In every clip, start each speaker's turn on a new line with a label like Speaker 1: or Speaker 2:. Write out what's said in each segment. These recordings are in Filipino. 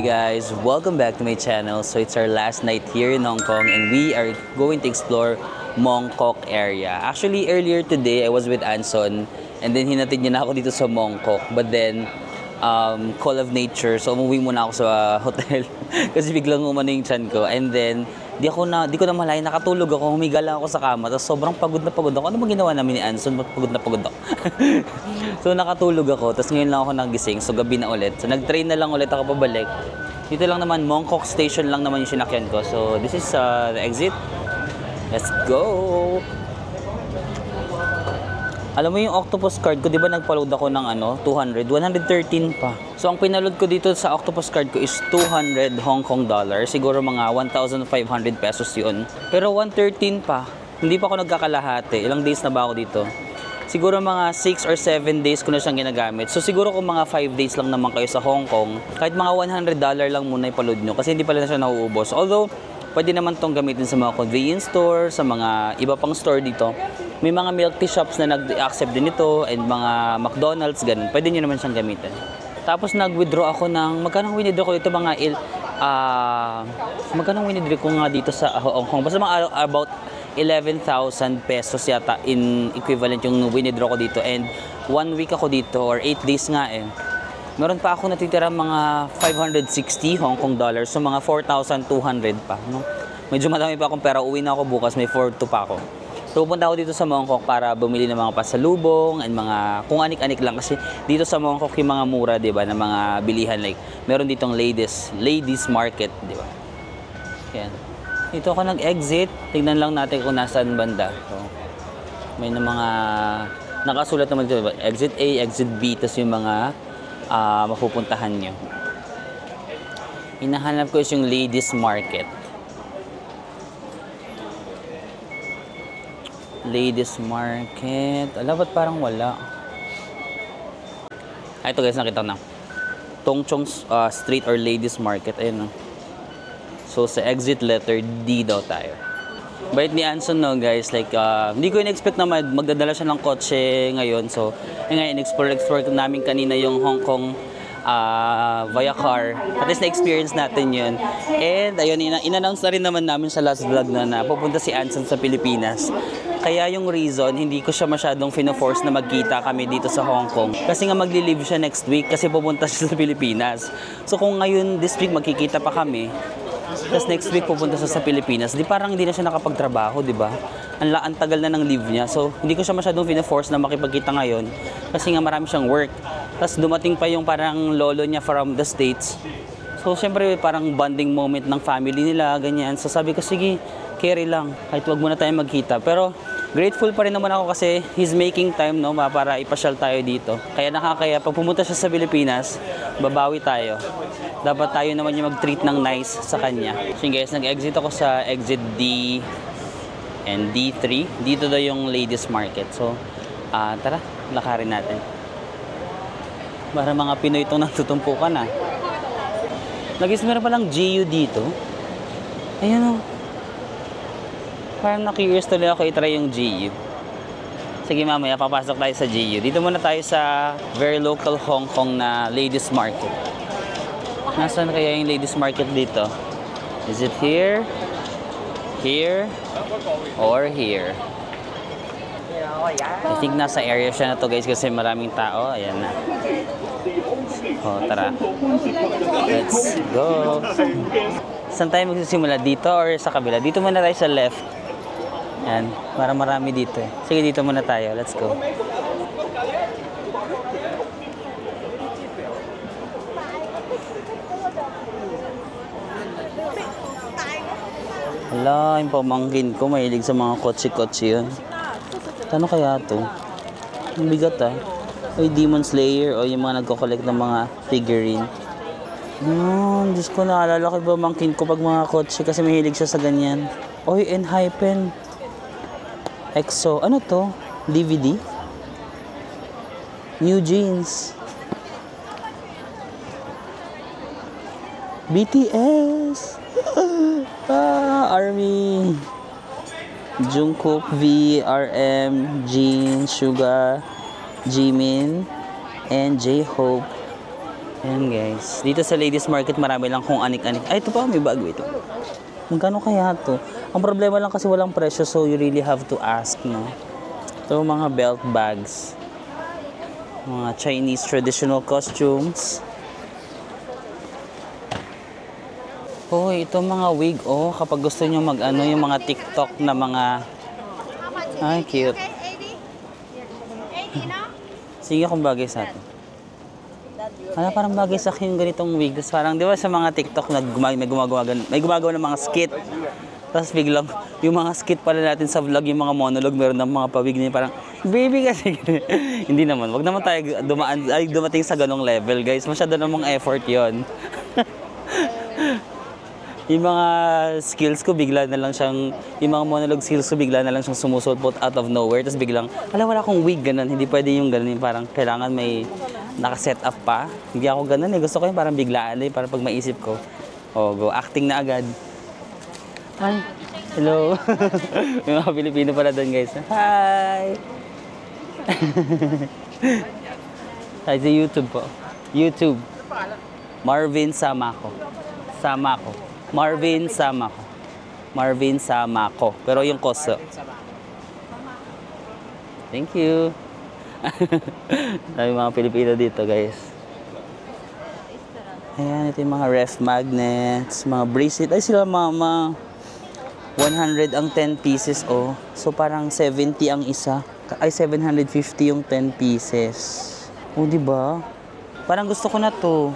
Speaker 1: Hi guys, welcome back to my channel. So it's our last night here in Hong Kong and we are going to explore Mong Kok area. Actually earlier today I was with Anson and then hinatid niya na ako dito sa Mong Kok. But then call of nature, so umuwi muna ako sa hotel kasi biglang umano yung tiyan ko. And then di ko na malay, nakatulog ako, humiga lang ako sa kama, tapos sobrang pagod na pagod ako. Ano ba ginawa namin ni Anson? Pagod na pagod ako. So nakatulog ako, tapos ngayon lang ako nagising, so gabi na ulit. So nag-train na lang ulit ako pabalik. Dito lang naman, Mong Kok Station lang naman yung sinakyan ko. So this is the exit. Let's go! Alam mo yung octopus card ko, di ba nagpa-load ako ng 200, 113 pa. So ang pinaload ko dito sa octopus card ko is 200 Hong Kong dollars. Siguro mga 1,500 pesos yun. Pero 113 pa. Hindi pa ako nagkakalahati. Ilang days na ba ako dito? Siguro mga 6 or 7 days ko na siyang ginagamit. So siguro kung mga 5 days lang naman kayo sa Hong Kong, kahit mga $100 lang muna ipaload nyo kasi hindi pala na siya nauubos. Although, pwede naman tong gamitin sa mga convenience store, sa mga iba pang store dito. May mga milk tea shops na nag-accept din ito and mga McDonald's, ganun. Pwede nyo naman siyang gamitin. Tapos nag-withdraw ako ng, magkano withdraw ko dito magkano withdraw ko nga dito sa Hong Kong? Basta mga about 11,000 pesos yata in equivalent yung withdraw ko dito. And 1 week ako dito or 8 days nga eh. Meron pa ako natitira mga 560 Hong Kong dollars. So mga 4,200 pa. No? Medyo madami pa akong pera. Uwi na ako bukas. May 4,200 pa ako. So pupunta ako dito sa Mong Kok para bumili ng mga pasalubong and mga kung anik-anik lang. Kasi dito sa Mong Kok yung mga mura, di ba, na mga bilihan. Like, meron ditong ladies market, di ba? Yan. Dito ako nag-exit. Tignan lang natin kung nasaan banda. So, may na mga nakasulat naman dito. Diba? Exit A, exit B. Tapos yung mga mapupuntahan nyo. Hinahanap ko is yung ladies market. Ladies market. Ala, ba't parang wala? Ay, ito guys, nakita na. Tung Chung Street or ladies market. Ayun, no? So, sa exit letter D daw tayo. Bait ni Anson, no, guys. Like, hindi ko in-expect na magdadala siya ng kotse ngayon. So, ngayon, explore namin kanina yung Hong Kong via car. At least na-experience natin yun. And, ayun, in-announce na rin naman namin sa last vlog na pupunta si Anson sa Pilipinas. Kaya yung reason, hindi ko siya masyadong fino-force na magkita kami dito sa Hong Kong. Kasi nga magli-leave siya next week kasi pupunta siya sa Pilipinas. So kung ngayon, this week, magkikita pa kami, tapos next week pupunta siya sa Pilipinas, di parang hindi na siya nakapagtrabaho, di ba? Ang tagal na ng leave niya. So hindi ko siya masyadong fino-force na makipagkita ngayon kasi nga marami siyang work. Tapos dumating pa yung parang lolo niya from the States. So syempre parang bonding moment ng family nila, ganyan. So sabi ko, sige, carry lang. Kahit wag muna tayo magkita. Pero grateful pa rin naman ako kasi he's making time, no, para ipasyal tayo dito. Kaya nakakaya, pag pumunta siya sa Pilipinas, babawi tayo. Dapat tayo naman yung mag-treat ng nice sa kanya. So guys, nag-exit ako sa exit D and D3. Dito daw yung ladies market. So, tara, lakarin natin. Para mga Pinoy itong natutumpukan, Nag-is meron palang GU dito. Ayan, parang na-curious tuloy ako i-try yung GU. Sige, mamaya papasok tayo sa GU. Dito muna tayo sa very local Hong Kong na ladies market. Nasaan kaya yung ladies market dito? Is it here? Here? Or here? I think nasa area siya na to, guys, kasi maraming tao. Ayan na. Tara. Let's go. Saan tayo magsisimula? Dito or sa kabila? Dito muna tayo sa left. Yan, para marami dito. Sige, dito muna tayo. Let's go. Hala, yung pamangkin ko, mahilig sa mga kotse-kotse yun. Ano kaya to? Ang bigat, Ay, Demon Slayer o yung mga nagko-collect ng mga figurine. Diyos ko, naalala ko yung pamangkin ko pag mga kotse kasi mahilig siya sa ganyan. Oy, Enhypen. EXO. Ano to? DVD? New Jeans. BTS. Army. Jungkook, V, RM, Jin, Suga, Jimin, and J-Hope. Ayan guys. Dito sa ladies market marami lang kung anik-anik. Ay, ito pa, may bag. Ito. Magkano kaya to? Ang problema lang kasi walang presyo, so you really have to ask, no? Ito mga belt bags. Mga Chinese traditional costumes. Oh, ito mga wig. Oh, kapag gusto nyo mag-ano, yung mga TikTok na mga... Ay, cute. Sige kung bagay sa atin. Parang bagay sa akin yung ganitong wig. Tapos parang, di ba sa mga TikTok, may gumagawa ng mga skit. Tapos biglang, yung mga skit pala natin sa vlog, yung mga monologue, meron ng mga pawig niya, parang, baby kasi. Hindi naman. Wag naman tayo dumating sa ganong level, guys. Masyado namang effort yon. Yung mga skills ko, bigla na lang siyang, yung mga monologue skills ko, bigla na lang siyang sumusulpot out of nowhere. Tapos biglang, wala akong wig, ganun. Hindi pwede yung ganun. Parang kailangan may naka-set up pa. Hindi ako ganun eh. Gusto ko yung parang biglaan eh. Parang pag maisip ko, oh, go, acting na agad. Hi. Hello. May mga Pilipino pala doon, guys. Hi. Hi, sa YouTube po. YouTube. Marvin Samako. Marvin Samako. Marvin Samako. Pero yung koso. Thank you. May mga Pilipino dito, guys. Ayan, ito yung mga ref magnets, mga bracelet. Ay, sila mama. 100 ang 10 pieces, oh. So, parang 70 ang isa. Ay, 750 yung 10 pieces. Oh, diba? Parang gusto ko na to.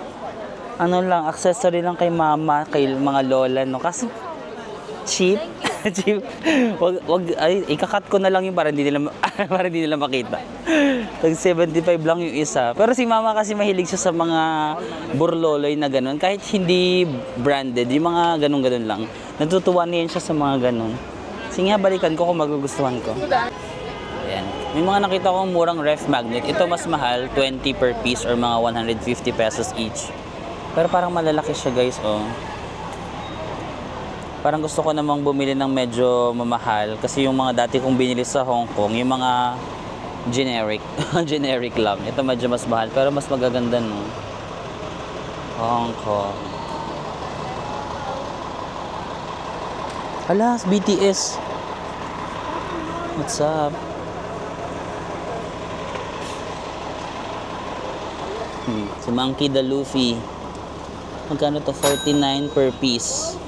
Speaker 1: Ano lang, accessory lang kay mama, kay mga lola, no? Kasi, cheap. Cheap. Ay, ikakat ko na lang yung para hindi nila makita. Tag 75 lang yung isa. Pero si mama kasi mahilig siya sa mga burloloy na ganun. Kahit hindi branded, yung mga ganun-ganun lang. Natutuwa niyan siya sa mga ganun. Sige nga, balikan ko kung magugustuhan ko. Ayan. May mga nakita kong murang ref magnet. Ito mas mahal, 20 per piece or mga 150 pesos each. Pero parang malalaki siya, guys, oh. Parang gusto ko namang bumili ng medyo mamahal kasi yung mga dati kong binili sa Hong Kong, yung mga generic, generic lang. Ito medyo mas mahal pero mas magaganda, no. Hong Kong. Hala, BTS. What's up? Si Monkey the Luffy. Magkano to? 49 per piece.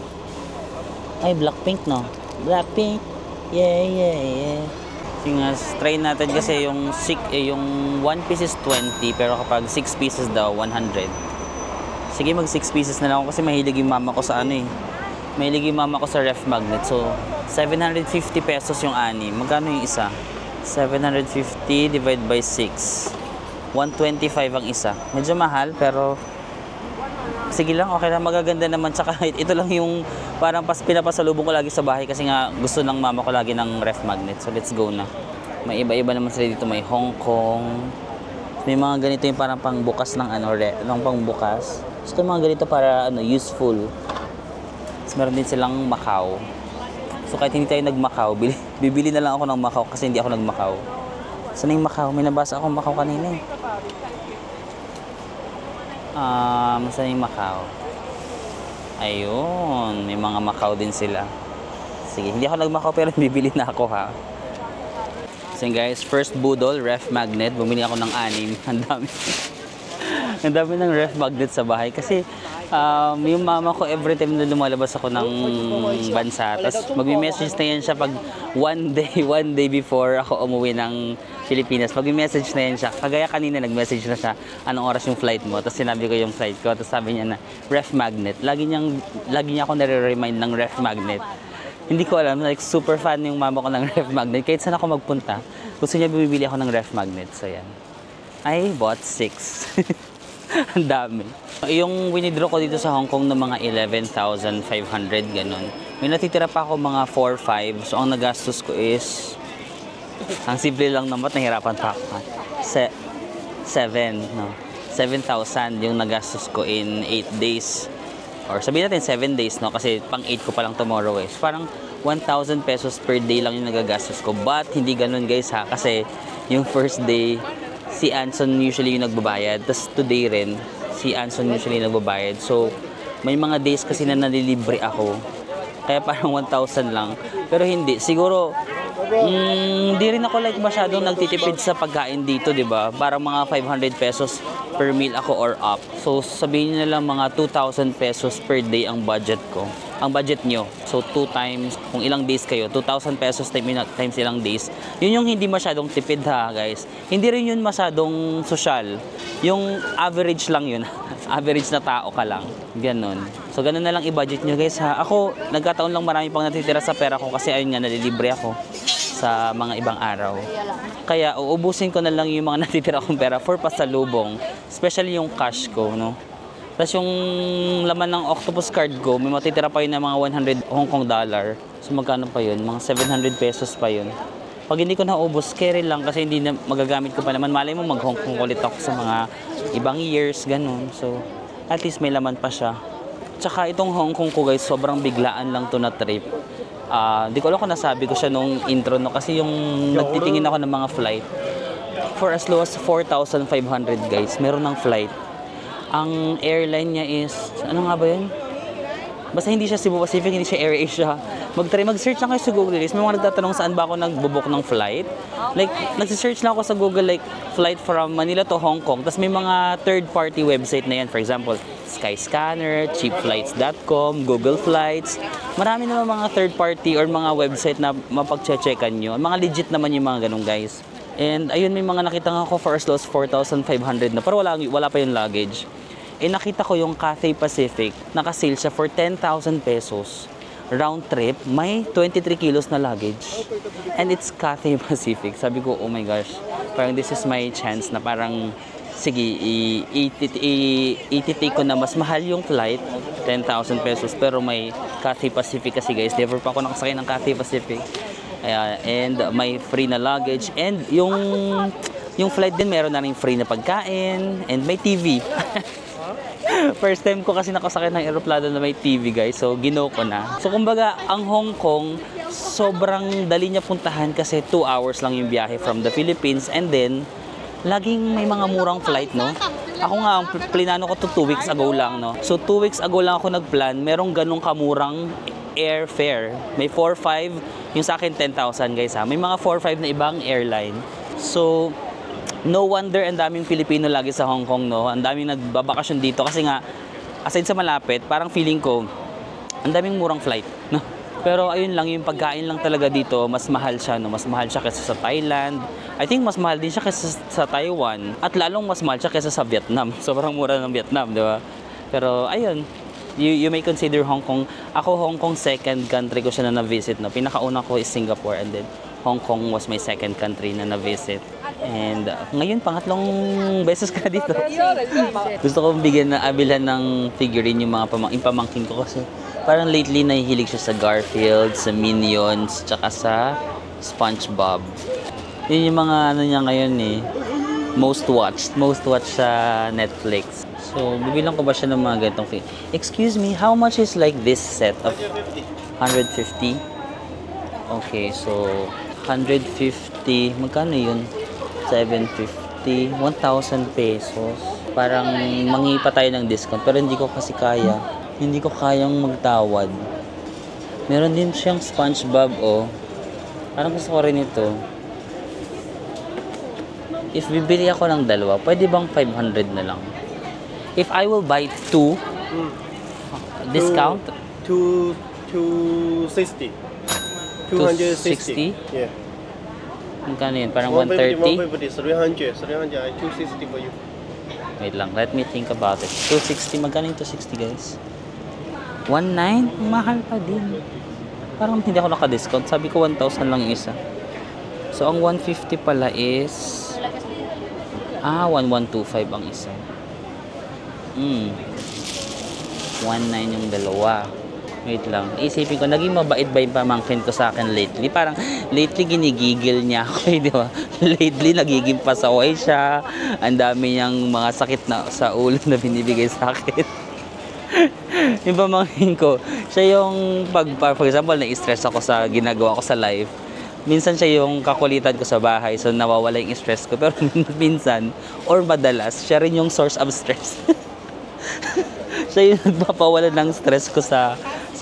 Speaker 1: Ay, Blackpink, no? Blackpink. Yeah. Sige nga, try natin kasi yung 1 piece is 20, pero kapag 6 pieces daw, 100. Sige, mag 6 pieces na lang ako kasi mahilig yung mama ko sa ano eh. Mahilig yung mama ko sa ref magnet. So, 750 pesos yung ani. Magkano yung isa? 750 divided by 6. 125 ang isa. Medyo mahal, pero sige lang, okay lang, magaganda naman. Tsaka ito lang yung parang pinapasalubong ko lagi sa bahay kasi nga gusto ng mama ko lagi ng ref magnet. So let's go na. May iba-iba naman sila dito. May Hong Kong. May mga ganito yung parang pangbukas ng ano, ng pangbukas. So mga ganito para ano, useful. Tapos meron din silang Macau. So kahit hindi tayo nag-Macau, bibili na lang ako ng Macau kasi hindi ako nag-Macau. Saan yung Macau? May nabasa akong Macau kanina eh. Saan yung Macau? Ayun, may mga Macau din sila. Sige, hindi ako nag-Macau pero bibili na ako, ha. So guys, first budol, ref magnet. Bumili ako ng 6. Ang dami. Ang dami ng ref magnet sa bahay kasi yung mama ko every time na lumalabas ako ng bansa, tapos magme-message na yan siya pag one day before ako umuwi ng Pilipinas, magme-message na yan siya. Kagaya kanina nag-message na siya, anong oras yung flight mo, tapos sinabi ko yung flight ko, tapos sabi niya na ref magnet. Lagi niya ako nare-remind ng ref magnet. Hindi ko alam, like super fan yung mama ko ng ref magnet. Kahit saan ako magpunta, gusto niya bumibili ako ng ref magnet. So yan, I bought 6. Ang dami. Yung winidraw ko dito sa Hong Kong ng mga 11,500 ganun. May natitira pa ako mga 4-5. So ang nagastos ko is, ang simple lang naman, nahirapan pa ako. 7,000 yung nagastos ko in 8 days. Or sabihin natin 7 days, no? Kasi pang 8 ko pa lang tomorrow eh. So, parang 1,000 pesos per day lang yung nagagastos ko. But hindi ganun, guys, ha? Kasi yung first day, si Anson usually yung nagbabayad. Tapos today rin, si Anson usually nagbabayad. So, may mga days kasi na nalilibre ako. Kaya parang 1,000 lang. Pero hindi. Siguro, hindi rin ako like masyadong nagtitipid sa pagkain dito, di ba? Parang mga 500 pesos per meal ako or up. So, sabihin nyo na lang mga 2,000 pesos per day ang budget ko. Ang budget nyo. So, 2 times, kung ilang days kayo, 2,000 pesos times ilang days. Yun yung hindi masyadong tipid ha, guys. Hindi rin yun masyadong social. Yung average lang yun. Average na tao ka lang. Ganon. So, ganun na lang i-budget nyo, guys ha. Ako, nagkataon lang marami pang natitira sa pera ko kasi ayun nga, nalilibre ako sa mga ibang araw. Kaya, uubusin ko na lang yung mga natitira kong pera for pasalubong. Especially yung cash ko, no? Tapos yung laman ng octopus card ko, may matitira pa yun ng mga 100 Hong Kong dollar. So magkano pa yun? Mga 700 pesos pa yun. Pag hindi ko naubos, carry lang kasi hindi na magagamit ko pa naman. Malay mo mag-Hong Kong ulit ako sa mga ibang years, ganun. So at least may laman pa siya. Tsaka itong Hong Kong ko guys, sobrang biglaan lang to na trip. Di ko alam kung nasabi ko siya nung intro, no? Kasi yung nagtitingin ako ng mga flight. For as low as 4,500 guys, meron ng flight. Ang airline niya is, ano nga ba yun? Basta hindi siya Cebu Pacific, hindi siya AirAsia. Mag-search lang kayo sa Google guys. May mga nagtatanong saan ba ako nagbo-book ng flight. Like, nag-search lang ako sa Google like flight from Manila to Hong Kong. Tapos may mga third-party website na yan. For example, Skyscanner, cheapflights.com, Google Flights. Marami naman mga third-party or mga website na mapag-checkan nyo. Mga legit naman yung mga ganun guys. And ayun, may mga nakita nga ako for as low as 4,500 na. Pero wala pa yung luggage. Eh nakita ko yung Cathay Pacific, naka-sale siya for 10,000 pesos. Round trip, may 23 kilos na luggage. And it's Cathay Pacific. Sabi ko, oh my gosh, parang this is my chance na parang, sige, i-take ko na mas mahal yung flight, 10,000 pesos. Pero may Cathay Pacific kasi guys, never pa ako nakasakay ng Cathay Pacific. And may free na luggage. And yung flight din, meron na rin free na pagkain. And may TV. First time ko kasi nakasakay ng eroplano na may TV guys. So, gino ko na. So, kumbaga, ang Hong Kong, sobrang dali niya puntahan kasi 2 hours lang yung biyahe from the Philippines. And then, laging may mga murang flight, no? Ako nga, ang plinano ko to 2 weeks ago lang, no? So, 2 weeks ago lang ako nagplan. Merong ganong kamurang airfare. May 4-5. Yung sa akin, 10,000 guys ha. May mga 4-5 na ibang airline. So, no wonder ang daming Pilipino lagi sa Hong Kong, no? Ang daming nagbabakasyon dito kasi nga, aside sa malapit, parang feeling ko, ang daming murang flight, no? Pero ayun lang, yung pagkain lang talaga dito, mas mahal siya, no? Mas mahal siya kaysa sa Thailand. I think mas mahal din siya kaysa sa Taiwan. At lalong mas mahal siya kaysa sa Vietnam. Sobrang mura ng Vietnam, di ba? Pero ayun, you may consider Hong Kong. Ako, Hong Kong, second country ko siya na na-visit, no? Pinakauna ko is Singapore and then Hong Kong was my second country na na-visit. And ngayon, pangatlong beses ka dito. Gusto ko bigyan na abilhan ng figurine yung mga pamangkin ko kasi parang lately nahihilig siya sa Garfield, sa Minions, tsaka sa SpongeBob. Yun yung mga ano niya ngayon eh. Most watched sa Netflix. So, bibilang ko ba siya ng mga ganitong figurine? Excuse me, how much is like this set of 150? Okay, so 150, magkano yun? 750, 1,000 pesos. Parang manghi pa tayo ng discount pero hindi ko kasi kaya. Hindi ko kayang magtawad. Meron din siyang SpongeBob, oh. Parang gusto ko rin ito. If bibili ako ng dalawa, pwede bang 500 na lang? If I will buy 2, discount?
Speaker 2: 260.
Speaker 1: 260?
Speaker 2: Yeah.
Speaker 1: Magkano yun? Parang 130?
Speaker 2: 300, 260 for you.
Speaker 1: Wait lang, let me think about it. 260, magkano yung 260 guys? 1,900? Mahal pa din. Parang hindi ako naka-discount. Sabi ko 1,000 lang yung isa. So, ang 150 pala is 1,125 ang isa. 1,900 yung dalawa. Wait lang. Isipin ko, naging mabait ba yung pamangkin ko sa akin lately? Parang lately ginigigil niya ako, di ba? Lately nagiging pasaway siya. Ang dami niyang mga sakit na sa ulo na binibigay sa akin. Yung pamangkin ko, siya yung for example, na-stress ako sa ginagawa ko sa life. Minsan siya yung kakulitan ko sa bahay, so nawawala yung stress ko. Pero minsan, or madalas, siya rin yung source of stress. Siya yung nagpapawala ng stress ko sa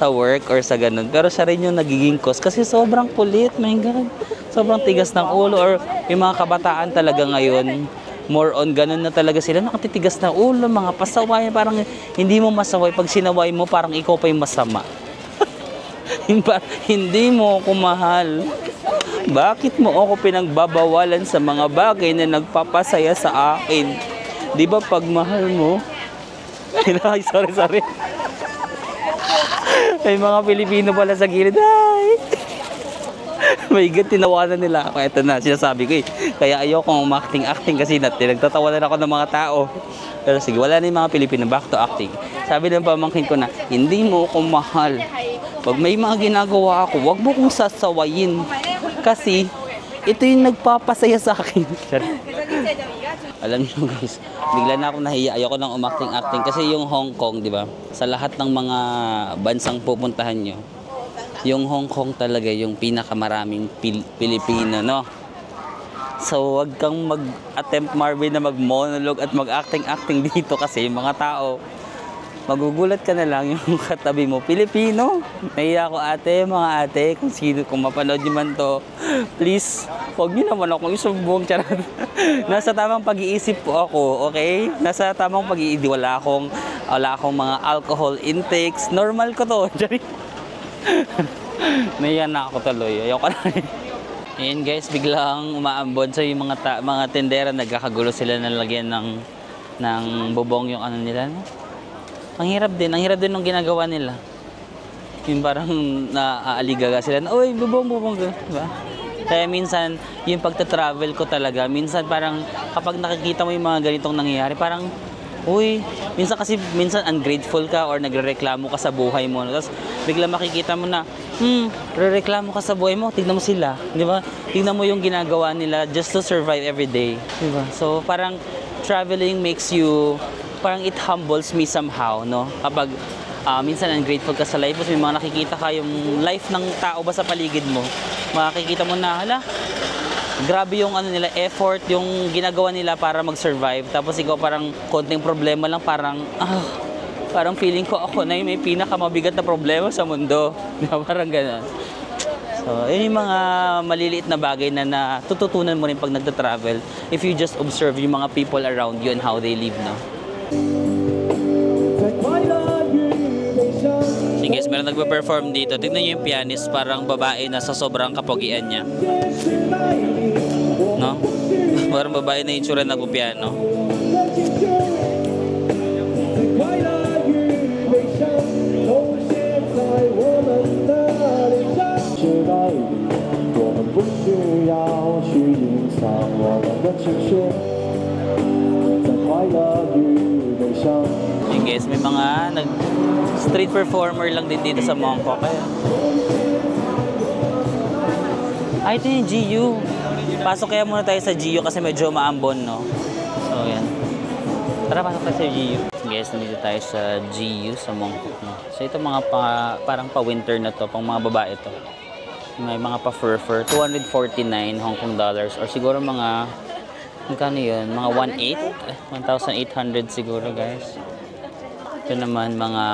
Speaker 1: work or sa ganun. Pero siya rin yung nagiging cause kasi sobrang kulit, my God. Sobrang tigas ng ulo or yung mga kabataan talaga ngayon, more on ganun na talaga sila. Nakatitigas na ulo, mga pasaway. Parang hindi mo masaway. Pag sinaway mo, parang ikaw pa yung masama. Hindi mo ako mahal. Bakit mo ako pinagbabawalan sa mga bagay na nagpapasaya sa akin? Di ba pag mahal mo? Ay, sorry. May mga Pilipino pala sa gilid. Ay! My God, tinawanan nila ako. Ito na, sinasabi ko eh. Kaya ayokong acting kasi nagtatawanan ako ng mga tao. Pero sige, wala na yung mga Pilipino. Back to acting. Sabi ng pamangkin ko na, hindi mo ako mahal. Pag may mga ginagawa ako, wag mo kong sasawayin. Kasi, ito yung nagpapasaya sa akin. Alam niyo guys, bigla na ako nahiya. Ayoko nang acting kasi yung Hong Kong, di ba? Sa lahat ng mga bansang pupuntahan nyo, yung Hong Kong talaga yung pinakamaraming Pilipino, no? So, wag kang mag-attempt, Marvin, na mag-monologue at mag-acting dito kasi yung mga tao, magugulat ka na lang yung katabi mo, Pilipino. Nahiya ako mga ate, kung mapanood nyo man to, please, huwag nyo naman akong isumbong, charot. Nasa tamang pag-iisip po ako, okay? Nasa tamang pag-iisip, wala akong mga alcohol intakes, normal ko to, charot. Nahiya na ako tuloy, ayoko na. Ayan guys, biglang umaambon. So yung mga tendera, nagkakagulo sila na lagyan ng bubong yung ano nila, no? Ang hirap din ng ginagawa nila. Yung parang naaaligaga sila na, uy, bubong, diba? Kaya minsan, yung pagta-travel ko talaga, minsan parang kapag nakikita mo yung mga ganitong nangyayari, parang, uy, minsan ungrateful ka or nagrereklamo ka sa buhay mo. Tapos bigla makikita mo na, rereklamo ka sa buhay mo, tignan mo sila, di ba? Tignan mo yung ginagawa nila just to survive every day, di ba? So parang traveling makes you, parang it humbles me somehow, no? Kapag minsan ungrateful ka sa life, may mga nakikita ka yung life ng tao ba sa paligid mo, makikita mo na, hala, grabe yung ano nila, effort, yung ginagawa nila para mag-survive. Tapos ikaw parang konting problema lang, parang feeling ko ako na yung may pinakamabigat na problema sa mundo. Parang gano'n. So, yun yung mga maliliit na bagay na natututunan mo rin pag nagta-travel if you just observe yung mga people around you and how they live, no? Sige guys, meron nagpe-perform dito. Tignan nyo yung pianist, parang babae na sa sobrang kapogian niya. No? Parang babae na yung tsura nagpo-piano. Yung guys, may mga street performer lang din dito sa Mongkok. Ay, ito yung GU. Pasok kaya muna tayo sa GU kasi medyo maambon, no? So, yan. Tara, pasok tayo sa GU. Guys, nandito tayo sa GU sa Mongkok, no? So, ito mga parang pa-winter na to, pang mga babae to. May mga pa-fur-fur. 249 Hong Kong dollars or siguro mga, magkano yun? Mga 1,800 siguro, guys. Ito naman mga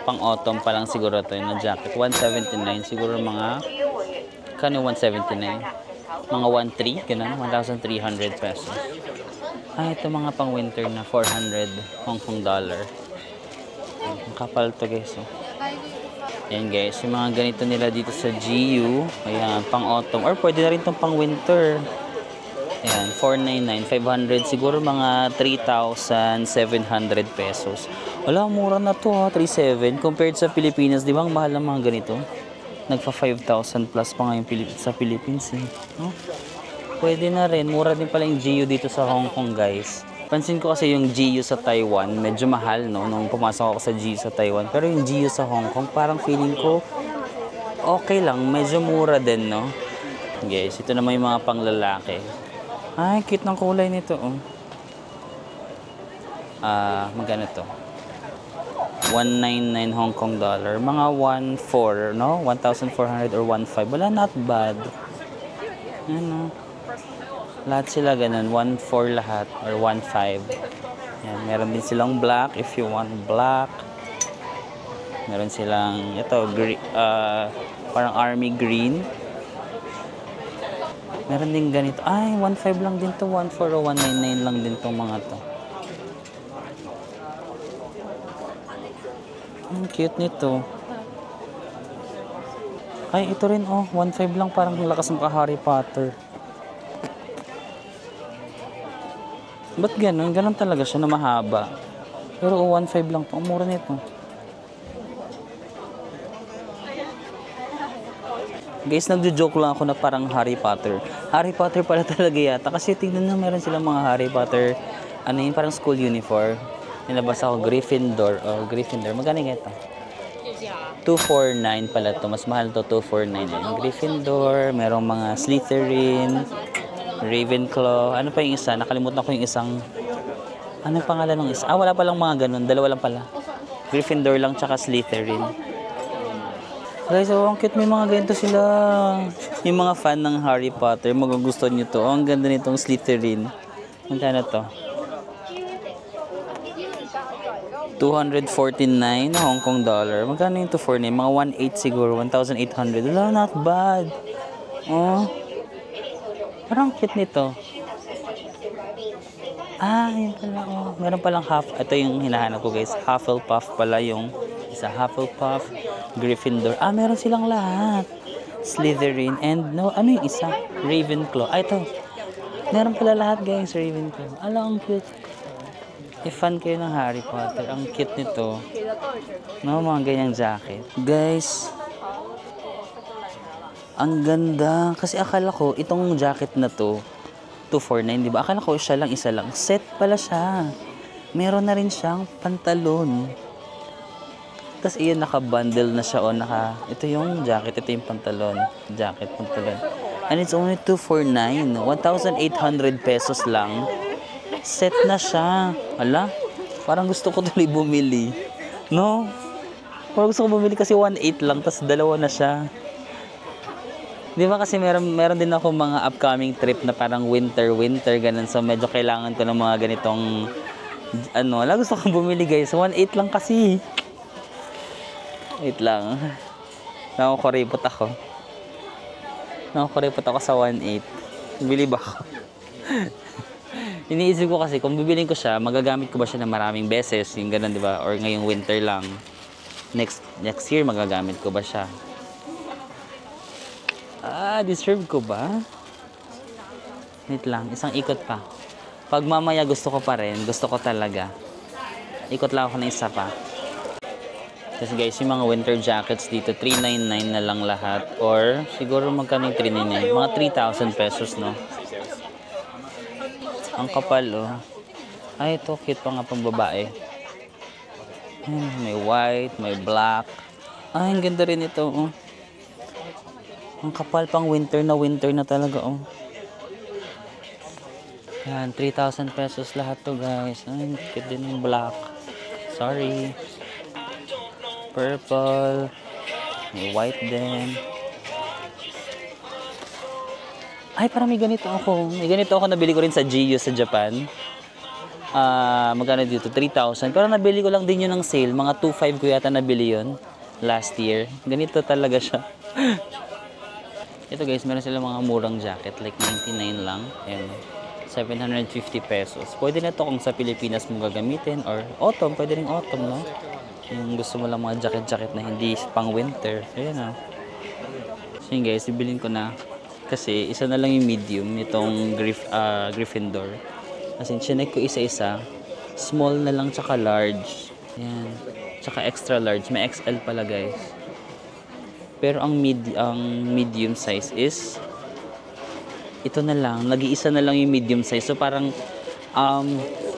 Speaker 1: pang-autumn pa lang siguro to na jacket. 179 siguro mga, kano 179? Mga 1,300, ganun, 1,300 pesos. Ito mga pang-winter na 400 Hong Kong dollar. Ang kapal to guys. Ayan guys, yung mga ganito nila dito sa GU. Ayan, pang-autumn or pwede na rin itong pang-winter. Ayan, 499, 500, siguro mga 3,700 pesos. Wala, mura na to ha, 3,700. Compared sa Pilipinas, di ba ang mahal ng mga ganito? Nagpa 5,000 plus pa nga yung sa Philippines eh. No? Pwede na rin, mura din pala yung GU dito sa Hong Kong guys. Pansin ko kasi yung GU sa Taiwan, medyo mahal no, nung pumasok ako sa GU sa Taiwan. Pero yung GU sa Hong Kong, parang feeling ko, okay lang, medyo mura din no. Guys, ito naman yung mga panglalaki. Ay, cute ng kulay nito, oh. Magkano to? 199 Hong Kong dollar. Mga 1,400, no? 1,400 or 1,500. Wala, not bad. Ano? Lahat sila ganun. 1,400 lahat or 1,500. Yan, meron din silang black if you want black. Meron silang ito parang army green. Meron din ganito. Ay, 1.5 lang din to, 1.4 o 1.99 lang din tong mga to. Ang cute nito. Ay, ito rin oh, 1.5 lang, parang lakas ng Harry Potter. Ba't ganun? Ganun talaga siya na mahaba. Pero 1.5 lang to, ang mura nito. Guys, nagjo-joke lang ako na parang Harry Potter. Harry Potter pala talaga yata. Kasi tingnan na meron silang mga Harry Potter. Ano yun, parang school uniform. Nilabas ako, Gryffindor. Oh, Gryffindor. Magkano nga ito? 249 pala to. Mas mahal to, 249. Gryffindor. Merong mga Slytherin. Ravenclaw. Ano pa yung isa? Nakalimutan ko yung isang... Ano yung pangalan ng isa? Ah, wala palang mga ganun. Dalawa lang pala. Gryffindor lang, tsaka Slytherin. Guys, oh, ang cute, may mga ganito sila. Yung mga fan ng Harry Potter, magugustuhan nyo to. Oh, ang ganda nitong Slytherin. Magkano to? 249 Hong Kong dollar. Magkano yung 249? Mga 1.8 siguro. 1,800. Wala, not bad. Oh. Parang cute nito. Ah, yun pala. Oh. Meron palang half. Ito yung hinahanap ko, guys. Hufflepuff pala yung isa. Hufflepuff, Gryffindor. Ah, meron silang lahat. Slytherin and no, ano yung isa? Ravenclaw. Ah, ito. Meron pala lahat, guys. Ravenclaw. Alam, ang cute. If fan kayo ng Harry Potter, ang cute nito. No, mga ganyang jacket. Guys, ang ganda. Kasi akala ko, itong jacket na to, 249, di ba? Akala ko siya lang, isa lang. Set pala siya. Meron na rin siyang pantalon. Tapos iyon, naka-bundle na siya o ito yung jacket, ito yung pantalon. Jacket, pantalon. And it's only 249. 1,800 pesos lang. Set na siya. Ala, parang gusto ko tuloy bumili. No? Parang gusto ko bumili kasi 1.8 lang, tapos dalawa na siya. Di ba kasi meron din ako mga upcoming trip na parang winter, ganun. So medyo kailangan ko ng mga ganitong, ala, gusto ko bumili, guys. 1.8 lang kasi. Wait lang. Nakukuripot ako. Nakukuripot ako sa 1.8. Bili ba ako? Iniisip ko kasi, kung bibilin ko siya, magagamit ko ba siya na maraming beses, yung ganun, di ba? Or ngayong winter lang. Next year, magagamit ko ba siya? Ah, deserve ko ba? Wait lang, isang ikot pa. Pag mamaya gusto ko pa rin, gusto ko talaga. Ikot lang ako ng isa pa. Kasi guys, yung mga winter jackets dito, 399 na lang lahat. Or, siguro magkano yung 399? Mga 3,000 pesos, no? Ang kapal, oh. Ay, ito, cute pa nga pang babae. May white, may black. Ay, ang ganda rin ito, oh. Ang kapal, pang winter na talaga, oh. Yan, 3,000 pesos lahat to, guys. Ay, cute din yung black. Sorry. Purple. May white din. Ay, parang may ganito ako. May ganito ako, nabili ko rin sa GU sa Japan. Magkano dito? 3,000. Pero nabili ko lang din yun ng sale. Mga 2,500 ko yata nabili yun last year. Ganito talaga siya. Ito guys, meron sila mga murang jacket. Like 99 lang. Ayan. 750 pesos. Pwede na ito kung sa Pilipinas mo gagamitin. Or autumn. Pwede rin autumn, no? Yung gusto mo lang mga jacket-jacket na hindi pang winter. Ayan, no? So yun guys, bibilin ko na. Kasi isa na lang yung medium nitong Gryffindor. Kasi chinek ko isa-isa. Small na lang tsaka large. Yan. Tsaka extra large. May XL pala guys. Pero ang medium size is ito na lang. Nag-iisa na lang yung medium size. So parang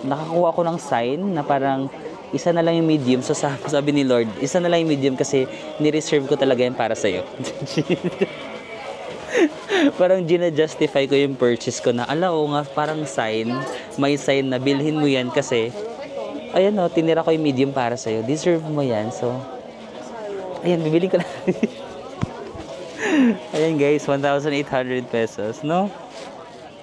Speaker 1: nakakuha ko ng sign na parang isa na lang yung medium. So sabi ni Lord, isa na lang yung medium kasi ni-reserve ko talaga yan para sa'yo. Parang gina-justify ko yung purchase ko na, oo nga, parang may sign na bilhin mo yan kasi, ayan o, tinira ko yung medium para sa'yo. Deserve mo yan. So, ayan, bibili ko na. Ayan guys, 1,800 pesos, no?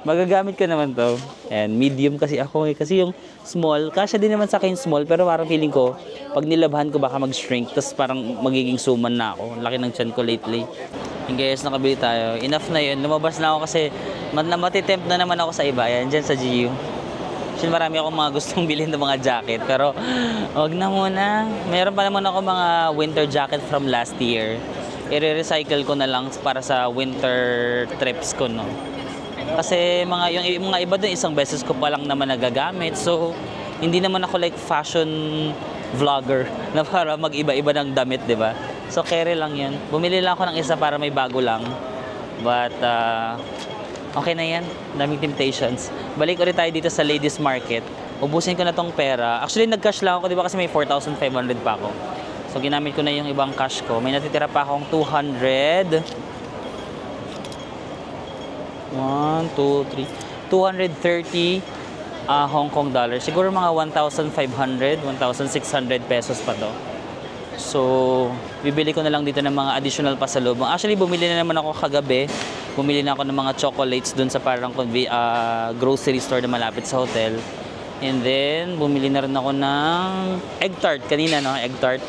Speaker 1: Magagamit ko naman to. And medium kasi ako eh. Kasi yung small, kasya din naman sa akin small. Pero parang feeling ko, pag nilabhan ko baka mag-shrink. Tapos parang magiging suman na ako. Laki ng tiyan ko lately. Yung guys, nakabili tayo. Enough na yun. Lumabas na ako kasi matitempt na naman ako sa iba. Ayan, dyan sa GU. Actually, marami akong mga gustong bilhin ng mga jacket. Pero, wag na muna. Meron pa naman ako mga winter jacket from last year. I-recycle ko na lang para sa winter trips ko, no. Kasi yung mga iba dun, isang beses ko pa lang naman nagagamit. So, hindi naman ako like fashion vlogger na para mag-iba-iba ng damit, di ba? So, carry lang yun. Bumili lang ako ng isa para may bago lang. But, okay na yan. Daming temptations. Balik ulit tayo dito sa ladies market. Ubusin ko na tong pera. Actually, nag-cash lang ako, di ba? Kasi may 4,500 pa ako. So, ginamit ko na yung ibang cash ko. May natitira pa akong 200. 230 Hong Kong dollars. Siguro mga 1,500, 1,600 pesos pa to. So, bibili ko na lang dito ng mga additional pasalubong. Actually, bumili na naman ako kagabi. Bumili na ako ng mga chocolates dun sa parang grocery store na malapit sa hotel. And then, bumili na rin ako ng egg tart. Kanina, no? Egg tart.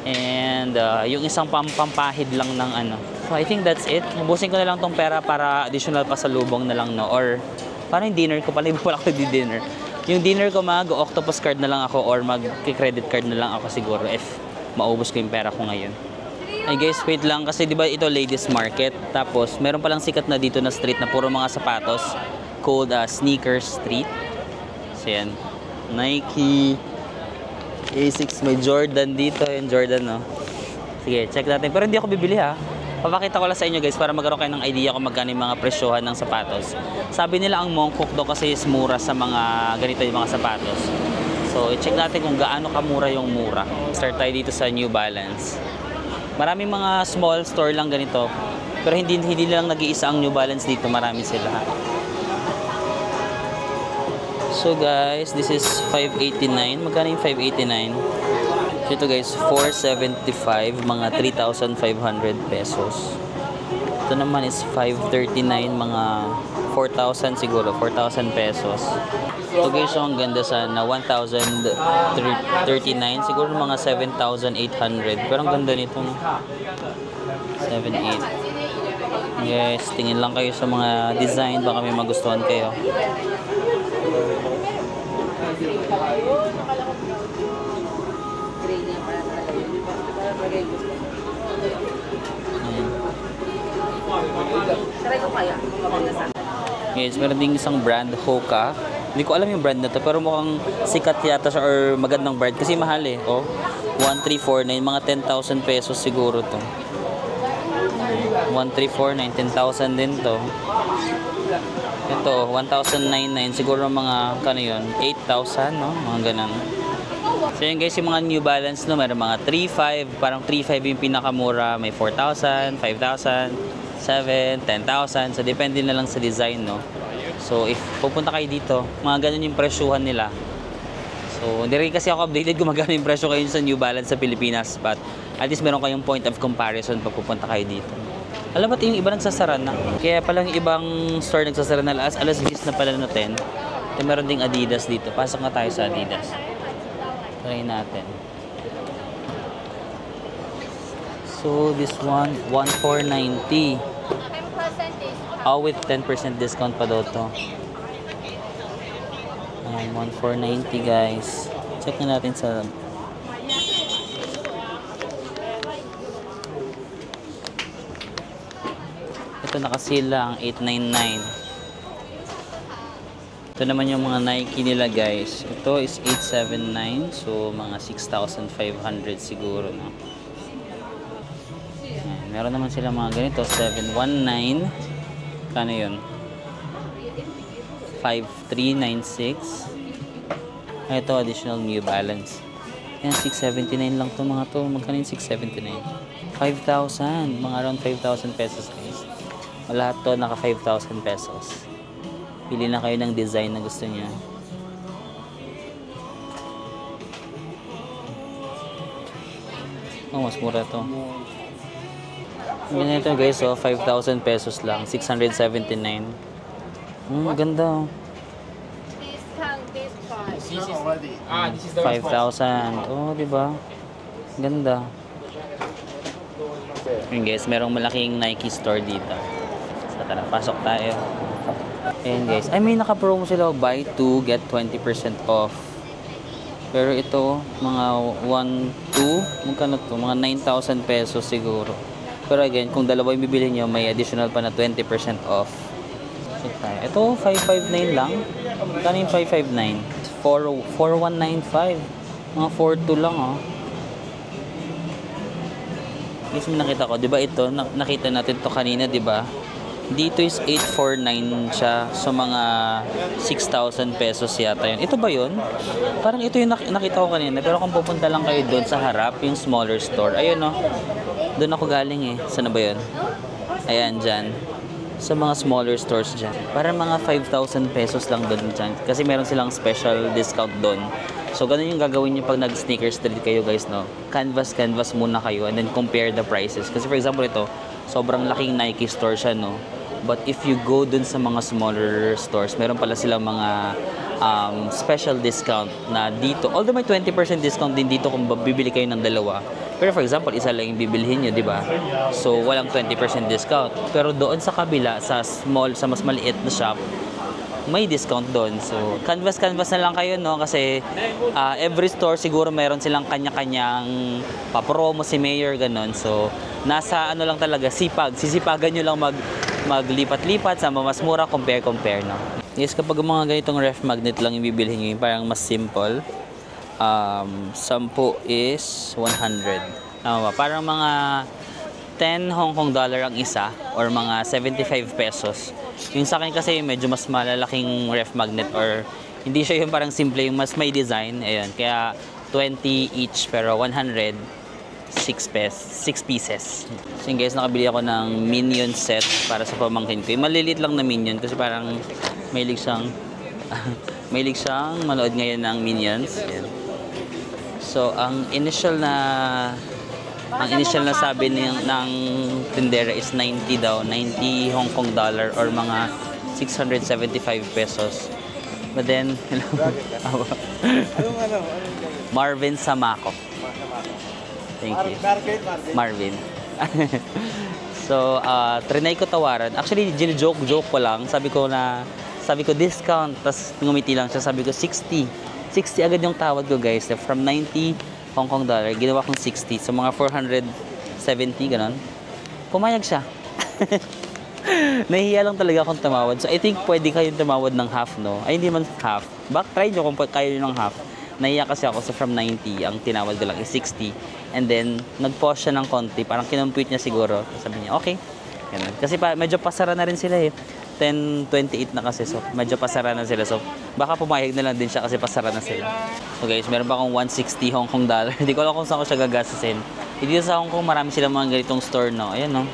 Speaker 1: And yung isang pampahid lang ng ano. So, I think that's it. Ubusin ko na lang tong pera para additional pasalubong na lang, no? Or, parang yung dinner ko pala. Iba pala ako di-dinner. Yung dinner ko, mag-octopus card na lang ako or mag-credit card na lang ako siguro if maubos ko yung pera ko ngayon. Ay guys, wait lang kasi 'di ba ito ladies market. Tapos meron pa lang sikat na dito na street na puro mga sapatos called Sneakers Street. So yan. Nike Asics, may Jordan dito, yung Jordan, no. Sige, check natin. Pero hindi ako bibili, ha. Papakita ko lang sa inyo guys para magkaroon kayo ng idea kung magkano yung mga presyohan ng sapatos. Sabi nila ang Mongkok daw kasi is mura sa mga ganito yung mga sapatos. So, i-check natin kung gaano kamura yung mura. Start tayo dito sa New Balance. Maraming mga small store lang ganito. Pero hindi lang nag-iisa ang New Balance dito. Marami sila. So guys, this is 589. Magkano yung 589? Ito guys, 475. Mga 3,500 pesos. Ito naman is 539. Mga 4,000 siguro. 4,000 pesos. Ito guys, so ang ganda sana. 1,039. Siguro mga 7,800. Pero ang ganda nitong 7,800. Yes, tingin lang kayo sa mga design. Baka may magustuhan kayo. Yes, meron ding isang brand, Hoka. Hindi ko alam yung brand na to, pero mukhang sikat yata siya or magandang brand kasi mahal eh. Oh, 1,349, mga 10,000 pesos siguro to. 1,349, 10,000 din to. Ito, 1,099, siguro mga, kano yun, 8,000, no? Mga ganun. So yun guys, yung mga New Balance, no, meron mga 3,500, parang 3,500 yung pinakamura, may 4,000, 5,000, 7,000, 10,000, so depende na lang sa design, no? So if pupunta kayo dito, mga ganun yung presyuhan nila. So hindi rin kasi ako updated kung magkano yung presyo kayo sa New Balance sa Pilipinas, but at least meron kayong point of comparison pag pupunta kayo dito. Alam mo, yung iba nagsasara na. Kaya pala yung ibang store nagsasara na alas 10 na pala na 10. At meron ding Adidas dito. Pasok na tayo sa Adidas. Try natin. So, this one, 1,490. Oh, with 10% discount pa daw to. Ayan, 1,490 guys. Check na natin sa... Ito nakasila ang 899. Ito naman yung mga Nike nila guys. Ito is 879. So mga 6,500 siguro, no? Ayan, meron naman sila mga ganito 719. Kano yun? 5,396. Ito additional New Balance. Ayan, 679 lang to mga to. Magkano yung 679? 5,000. Mga around 5,000 pesos guys. Lahat to naka 5,000 pesos. Pili na kayo ng design na gusto niyo. Oh, mas mura to. Yan ito guys, so 5,000 pesos lang. 679. Ganda.
Speaker 3: Discount this price.
Speaker 4: This is this is the
Speaker 1: 5,000. Oh, di ba? Ganda. Yun guys, merong malaking Nike store dito. So tara, pasok tayo. Ayan guys. Ay, may naka-promo sila. Buy 2, get 20% off. Pero ito, mga 1, 2, magkano to? Mga 9,000 pesos siguro. Pero again, kung dalawa yung bibili nyo, may additional pa na 20% off. So tayo. Ito, 559 lang. Magkano yung 559? 4195. Mga 42 lang, oh. Guys, may nakita ko, 'di ba ito? Nakita natin to kanina, 'di ba? Dito is 849 siya, so mga 6,000 pesos yata 'yun. Ito ba 'yun? Parang ito yung nakita ko kanina, pero kung pupunta lang kayo doon sa harap, yung smaller store. Ayun, no. Doon ako galing eh. Saan na ba 'yun? Ayan diyan. Sa mga smaller stores diyan. Parang mga 5,000 pesos lang doon diyan kasi meron silang special discount doon. So, ganun yung gagawin nyo pag nag-sneaker street kayo, guys, no? Canvas muna kayo and then compare the prices. Kasi for example, ito, sobrang laking Nike store siya, no? But if you go dun sa mga smaller stores, meron pala silang mga special discount na dito. Although may 20% discount din dito kung bibili kayo ng dalawa. Pero for example, isa lang yung bibilhin nyo, di ba? So, walang 20% discount. Pero doon sa kabila, sa mas maliit na shop, may discount doon. So, canvas na lang kayo, no? Kasi every store siguro meron silang kanya-kanyang papromo si Mayor, ganun. So, nasa ano lang talaga, sisipagan nyo lang maglipat-lipat sa mas mura, compare, no? Yes, kapag mga ganitong ref magnet lang yung bibilhin nyo, yung parang mas simple, 10 is 100. Parang mga 10 Hong Kong dollar ang isa or mga 75 pesos. Yung sa akin kasi medyo mas malalaking ref magnet or hindi siya yung parang simple, yung mas may design. Ayun, kaya 20 each pero 100, 6 pieces. So yun guys, nakabili ako ng Minion set para sa pamangkin ko. Yung maliliit lang na Minion kasi parang mahilig siyang manood ngayon ng Minions. Ayan. So ang initial na sabi ng tindera is 90 daw, 90 Hong Kong dollar or mga 675 pesos. But then, Marvin Samako. Thank you. Marvin. So, trinay ko tawaran. Actually, joke ko lang. Sabi ko discount. Tapos ngumiti lang siya. Sabi ko 60. 60 agad yung tawad ko, guys. From 90 Hong Kong dollar, ginawa kong 60. So, mga 470, ganon. Pumayag siya. Nahihiya lang talaga akong tumawad. So, I think pwede kayong tumawad ng half, no? Ay, hindi man half. Back try nyo kung kaya nyo ng half. Nahihiya kasi ako. So, from 90, ang tinawad ko lang is 60. And then, nag-pause siya ng konti. Parang kinompute niya siguro. Sabi niya, okay. Ganun. Kasi medyo pasara na rin sila eh. 10:28 na kasi, so medyo pasara na sila. So, baka pumayag na lang din siya kasi pasara na sila. So guys, meron pa akong 160 Hong Kong dollar. Hindi ko alam kung saan ko siya gagastusin. Dito sa Hong Kong, marami silang mga ganitong store, no? Ayan, no?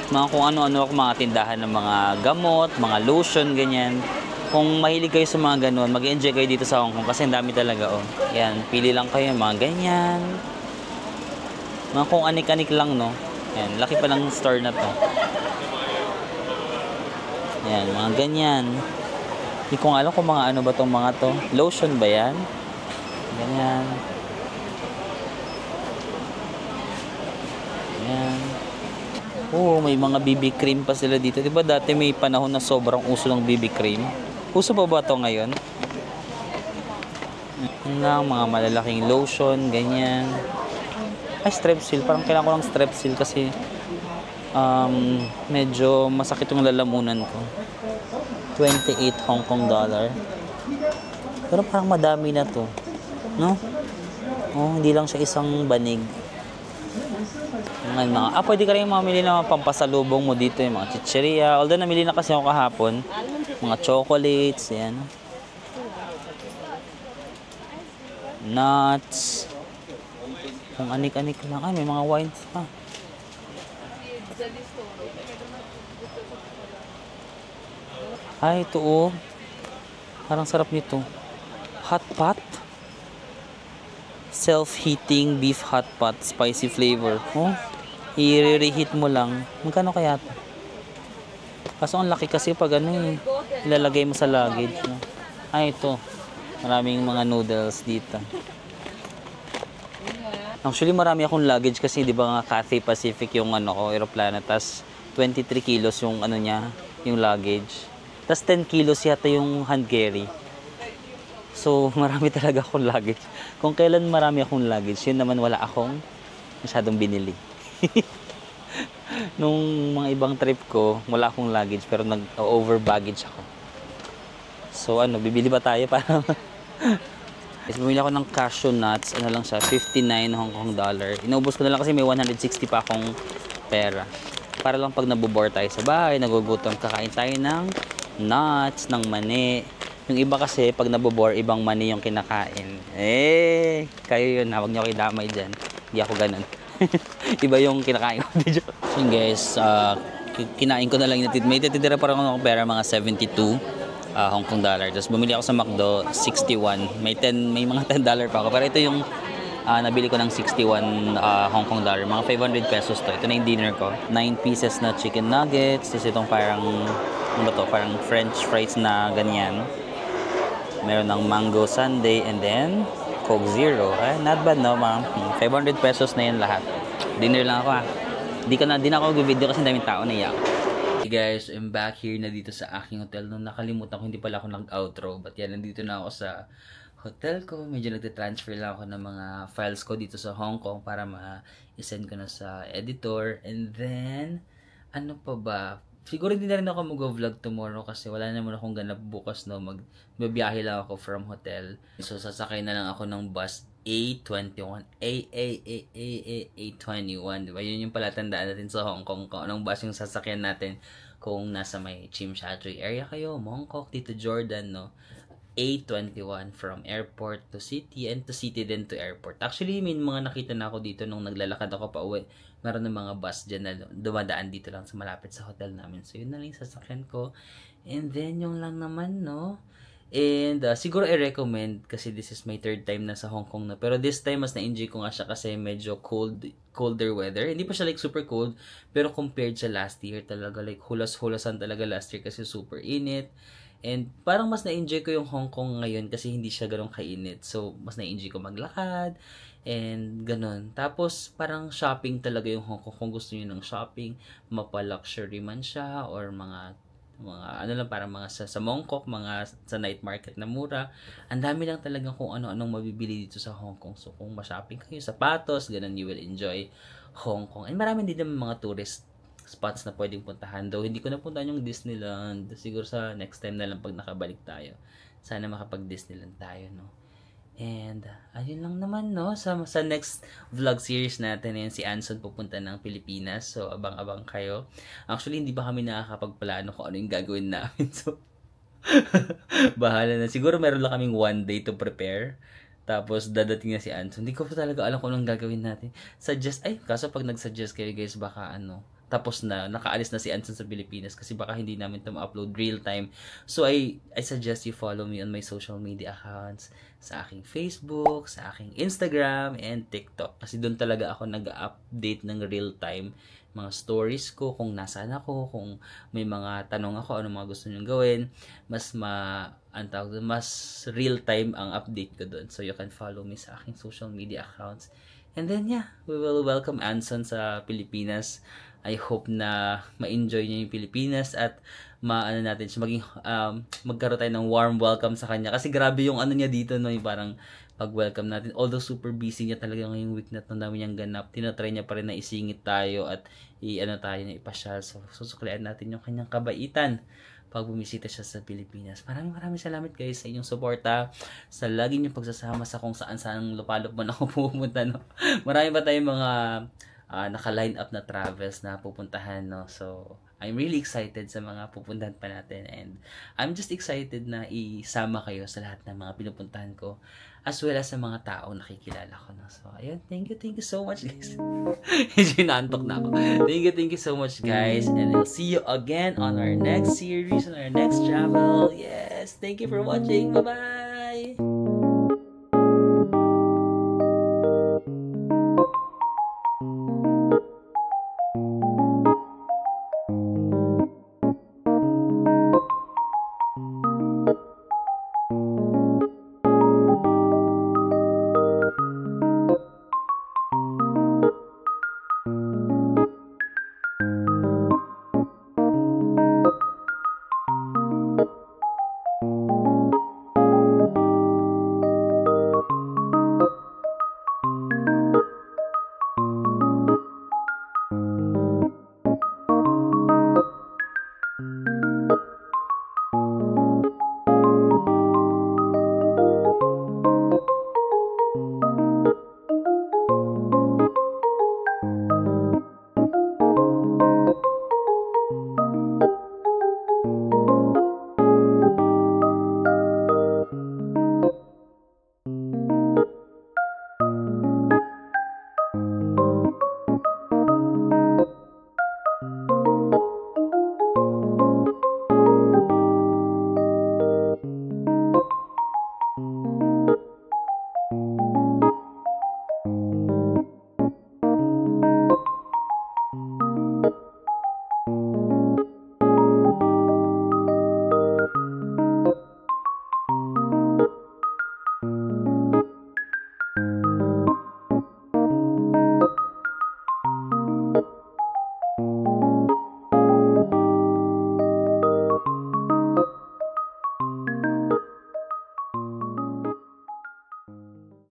Speaker 1: Mga kung ano-ano, mga tindahan ng mga gamot, mga lotion, ganyan. Kung mahilig kayo sa mga ganun, mag-enjoy kayo dito sa Hong Kong kasi ang dami talaga, oh. Ayan, pili lang kayo, mga ganyan. Mga kung anik-anik lang, no? Ayan, laki pa ng store na to. Ayan, mga ganyan. Hindi ko alam kung mga ano ba tong mga to. Lotion ba yan? Ganyan. Ayan. Oo, may mga BB cream pa sila dito. Diba dati may panahon na sobrang uso ng BB cream? Uso pa ba to ngayon? Ayan, mga malalaking lotion, ganyan. Ay, Strepsil. Parang kailangan ko ng Strepsil kasi medyo masakit yung lalamunan ko. 28 Hong Kong dollar. Pero parang madami na to, no? Oh, hindi lang siya isang banig. Pwede ka rin mamili ng pampasalubong mo dito, yung mga chicheria. Although namili na kasi ako kahapon, mga chocolates, yan. Nuts. Kung anik-anik lang. Ay, may mga wines pa. Ay, ito oh. Parang sarap nito. Hot pot. Self-heating beef hot pot. Spicy flavor. Oh, i-reheat mo lang. Magkano kaya ito? Kaso ang laki kasi pag ano eh. ilalagay mo sa luggage, no? Ay, ito. Maraming mga noodles dito. Actually, marami akong luggage kasi, di ba nga, Cathay Pacific yung ano ko, aeroplano. Tas 23 kilos yung ano niya, yung luggage. Tas 10 kilos yata yung hand carry. So, marami talaga akong luggage. Kung kailan marami akong luggage, yun naman wala akong masyadong binili. Nung mga ibang trip ko, wala akong luggage pero nag-over baggage ako. So, ano, bibili ba tayo para... Bumili ako ng cashew nuts, ano lang siya, 59 Hong Kong dollar. Inaubos ko na lang kasi may 160 pa akong pera. Para lang pag nabobore tayo sa bahay, nagugutom, kakain tayo ng nuts, ng mani. Yung iba kasi, pag nabobore, ibang mani yung kinakain. Kayo yun, huwag niyo ako idamay dyan. Hindi ako ganun. Iba yung kinakain ko. So yun guys, kinain ko na lang yung may titira parang ako pera, mga 72 Hong Kong dollar. Tapos bumili ako sa McDo, 61. May mga $10 pa ako. Pero ito yung nabili ko ng 61 Hong Kong dollar. Mga 500 pesos to. Ito na yung dinner ko. 9 pieces na chicken nuggets. Tapos itong parang, ano ba to? Parang French fries na ganyan. Meron ng mango sundae and then Coke Zero. Not bad, no? Mga 500 pesos na yan lahat. Dinner lang ako, ha. Di na ako mag-video kasi daming tao na iyak. Hey guys, I'm back here na dito sa aking hotel. Nung nakalimutan ko, hindi pala ako nag-outro. But yan, nandito na ako sa hotel ko. Medyo nagte-transfer lang ako ng mga files ko dito sa Hong Kong para ma-send ko na sa editor. And then, ano pa ba? Siguro hindi na rin ako mag-vlog tomorrow kasi wala naman akong ganap bukas, no. Magbibiyahe lang ako from hotel. So, sasakay na lang ako ng bus A21. A21. Diba? Yun yung palatandaan natin sa Hong Kong. Kung anong bus yung sasakyan natin kung nasa may Tsim Sha Tsui area kayo, Mongkok, Tito Jordan, no. A21 from airport to city and to city then to airport. Actually, may mga nakita na ako dito nung naglalakad ako pa uwi. Meron ng mga bus dyan na dumadaan dito lang sa malapit sa hotel namin. So, yun na lang yung sasakyan ko. And then, yung lang naman, no. And siguro i-recommend kasi this is my third time na sa Hong Kong na. Pero this time, mas na-enjoy ko nga siya kasi medyo colder weather. Hindi pa siya like super cold. Pero compared sa last year talaga, like hulas-hulasan talaga last year kasi super init. And parang mas na-enjoy ko yung Hong Kong ngayon kasi hindi siya ganun kainit. So, mas na-enjoy ko maglakad. And ganun. Tapos, parang shopping talaga yung Hong Kong. Kung gusto niyo ng shopping, mapa-luxury man siya or mga ano lang, parang mga sa Mongkok, mga sa night market na mura. Ang dami lang talaga kung ano-anong mabibili dito sa Hong Kong. So, kung ma-shopping kayo, sapatos, ganun, you will enjoy Hong Kong. And marami din naman mga tourist spots na pwedeng puntahan. Though, hindi ko napuntahan yung Disneyland. Siguro sa next time na lang pag nakabalik tayo. Sana makapag-Disneyland tayo, no? And, ayun lang naman, no? Sa next vlog series natin, yan, si Anson pupunta ng Pilipinas. So, abang-abang kayo. Actually, hindi pa kami nakakapagplano kung ano yung gagawin namin. So, bahala na. Siguro meron lang kaming one day to prepare. Tapos, dadating na si Anson. Hindi ko pa talaga alam kung anong gagawin natin. Kaso pag nag-suggest kayo, guys, baka tapos na, nakaalis na si Anson sa Pilipinas kasi baka hindi namin ito ma-upload real time. So, I suggest you follow me on my social media accounts, sa aking Facebook, sa aking Instagram, and TikTok. Kasi doon talaga ako nag-update ng real time mga stories ko, kung nasaan ako, kung may mga tanong ako, ano mga gusto nyong gawin, mas real time ang update ko doon. So, you can follow me sa aking social media accounts. And then, yeah, we will welcome Anson sa Pilipinas. I hope na ma-enjoy niya yung Pilipinas at natin siya magkaroon tayo ng warm welcome sa kanya. Kasi grabe yung niya dito, no, yung parang pag-welcome natin. Although super busy niya talaga ngayong week na dami niyang ganap, tinatry niya pa rin na isingit tayo at tayo na ipasyal. So, susuklian natin yung kanyang kabaitan pag bumisita siya sa Pilipinas. Maraming salamat guys sa inyong suporta, sa lagi niyong pagsasama sa kung saan lupalop man ako pupunta, no. Marami pa tayong mga naka-line up na travels na pupuntahan, no. So, I'm really excited sa mga pupuntahan pa natin and I'm just excited na isama kayo sa lahat ng mga pinupuntahan ko as well as sa mga tao nakikilala ko, no. So, ayun, thank you so much guys. Sinantok na ako. Thank you so much guys and I'll see you again on our next series, on our next travel. Yes, thank you for watching. Bye-bye!